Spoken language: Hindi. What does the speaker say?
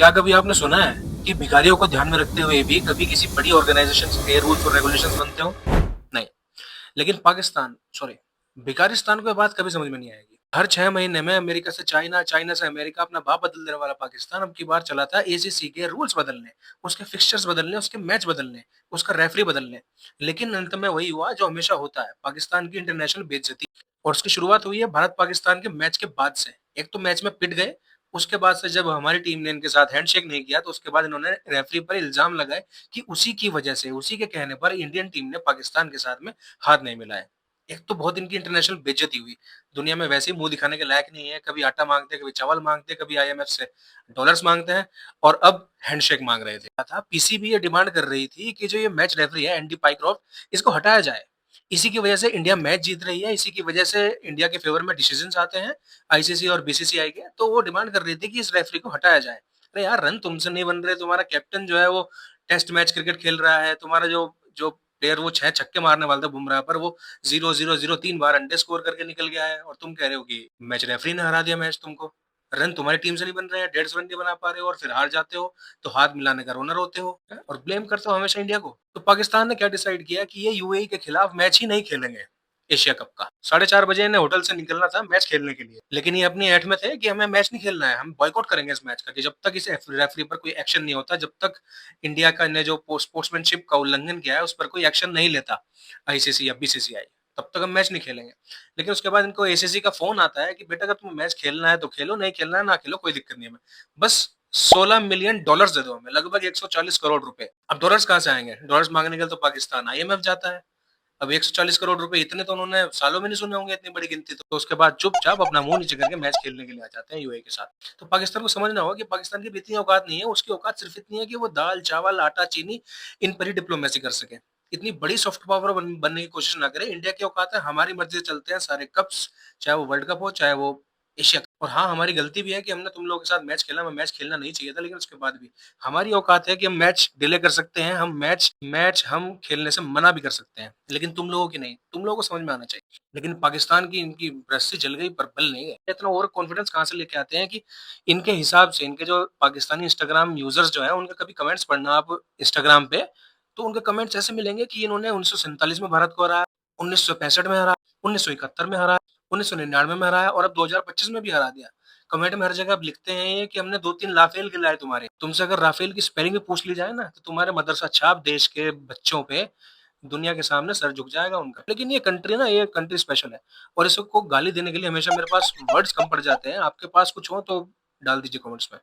क्या कभी आपने सुना है कि भिखारियों को ध्यान में रखते हुए भी कभी किसी बड़ी ऑर्गेनाइजेशन के रूल्स और रेगुलेशंस बनते हो? नहीं। लेकिन पाकिस्तान, सॉरी, भिखारिस्तान को ये बात कभी समझ में नहीं आएगी। हर 6 महीने में अमेरिका से चाइना, चाइना से अमेरिका अपना बाप बदल देने वाला पाकिस्तान अब की बार चला था एसीसी के रूल्स बदलने, उसके फिक्सचर्स बदलने, उसके मैच बदलने, उसका रेफरी बदलने। लेकिन अंत में वही हुआ जो हमेशा होता है, पाकिस्तान की इंटरनेशनल बेइज्जती। और उसकी शुरुआत हुई है भारत पाकिस्तान के मैच के बाद से। एक तो मैच में पिट गए, उसके बाद से जब हमारी टीम ने इनके साथ हैंडशेक नहीं किया तो उसके बाद इन्होंने रेफरी पर इल्जाम लगाए कि उसी की वजह से, उसी के कहने पर इंडियन टीम ने पाकिस्तान के साथ में हाथ नहीं मिलाया। एक तो बहुत इनकी इंटरनेशनल बेइज्जती हुई। दुनिया में वैसे ही मुंह दिखाने के लायक नहीं है, कभी आटा मांगते हैं, कभी चावल मांगते हैं, कभी आईएमएफ से डॉलर्स मांगते हैं, और अब हैंडशेक मांग रहे थे। था पीसीबी ये डिमांड कर रही थी कि जो ये मैच रेफरी है एंडी पाइक्रॉफ्ट, इसको हटाया जाए। इसी की वजह से इंडिया मैच जीत रही है, इसी की वजह से इंडिया के फेवर में डिसीजंस आते हैं आईसीसी और बीसीसीआई के। तो वो डिमांड कर रही थी कि इस रेफरी को हटाया जाए। अरे यार, रन तुमसे नहीं बन रहे, तुम्हारा कैप्टन जो है वो टेस्ट मैच क्रिकेट खेल रहा है, तुम्हारा जो जो प्लेयर वो 6 छक्के मारने वाला था बुमराह पर, वो 0-0-0 3 बार अंडे स्कोर करके निकल गया है, और तुम कह रहे हो कि मैच रेफरी ने हरा दिया मैच तुमको। रन तुम्हारी टीम से नहीं बन रहे हैं, 150 रन नहीं बना पा रहे हो, और फिर हार जाते हो तो हाथ मिलाने का रोना रोते हो, और ब्लेम करते हो हमेशा इंडिया को। तो पाकिस्तान ने क्या डिसाइड किया कि ये यूएई के खिलाफ मैच ही नहीं खेलेंगे। एशिया कप का 4:30 बजे इन्हें होटल से निकलना था मैच खेलने के लिए, लेकिन ये अपनी ऐठ में थे कि हमें मैच नहीं खेलना है, हम बॉयकॉट करेंगे इस मैच का, कि जब तक इस रेफरी पर कोई एक्शन नहीं होता, जब तक इंडिया का ने जो स्पोर्ट्समैनशिप का उल्लंघन किया है उस पर कोई एक्शन नहीं लेता आईसीसी या बीसीसीआई, तब तक हम मैच नहीं खेलेंगे। लेकिन उसके बाद इनको एसीसी का फोन आता है कि बेटा अगर तुम्हें मैच खेलना है तो खेलो, नहीं खेलना है ना खेलो, कोई दिक्कत नहीं है, बस $16 मिलियन दे दो हमें, लगभग 140 करोड़ रुपए। अब डॉलर्स कहाँ से आएंगे? डॉलर्स मांगने के लिए तो पाकिस्तान आईएमएफ जाता है। अब 140 करोड़ रुपए इतने तो उन्होंने सालों में नहीं सुने होंगे, इतनी बड़ी गिनती। तो उसके बाद चुपचाप अपना मुंह नीचे करके मैच खेलने के लिए आ जाते हैं यूएई के साथ। तो पाकिस्तान को समझना होगा कि पाकिस्तान की भी इतनी औकात नहीं है, उसकी औकात सिर्फ इतनी है कि वो दाल चावल आटा चीनी इन पर ही डिप्लोमेसी कर सके, इतनी बड़ी सॉफ्ट पावर बनने की कोशिश ना करे। इंडिया की औकात है, हमारी मर्जी से चलते हैं सारे कप्स, चाहे वो वर्ल्ड कप हो चाहे वो एशिया कप। और हाँ, हमारी गलती भी है कि हमने तुम लोगों के साथ मैच खेला, हमें मैच खेलना नहीं चाहिए था, लेकिन उसके बाद भी हमारी औकात है कि हम मैच डिले कर सकते हैं, हम मैच मैच हम खेलने से मना भी कर सकते हैं, लेकिन तुम लोगों की नहीं। तुम लोगों को समझ में आना चाहिए। लेकिन पाकिस्तान की इनकी रस्सी जल गई पर बल नहीं है। इतना ओवर कॉन्फिडेंस कहाँ से लेके आते हैं कि इनके हिसाब से, इनके जो पाकिस्तानी इंस्टाग्राम यूजर्स जो है उनके कभी कमेंट्स पढ़ना आप इंस्टाग्राम पे, तो उनके कमेंट्स ऐसे मिलेंगे कि इन्होंने 1947 में भारत को हराया, 1965 में हराया, 1971 में हराया, 1999 में हराया, और अब 2025 में भी हरा दिया। कमेंट में हर जगह आप लिखते हैं ये कि हमने 2-3 राफेल खिलाए तुम्हारे। तुमसे अगर राफेल की स्पेलिंग भी पूछ ली जाए ना, तो तुम्हारे मदरसा छाप देश के बच्चों पे दुनिया के सामने सर झुक जाएगा उनका। लेकिन ये कंट्री ना, ये कंट्री स्पेशल है, और इसको गाली देने के लिए हमेशा मेरे पास वर्ड्स कम पड़ जाते हैं। आपके पास कुछ हो तो डाल दीजिए कमेंट्स में।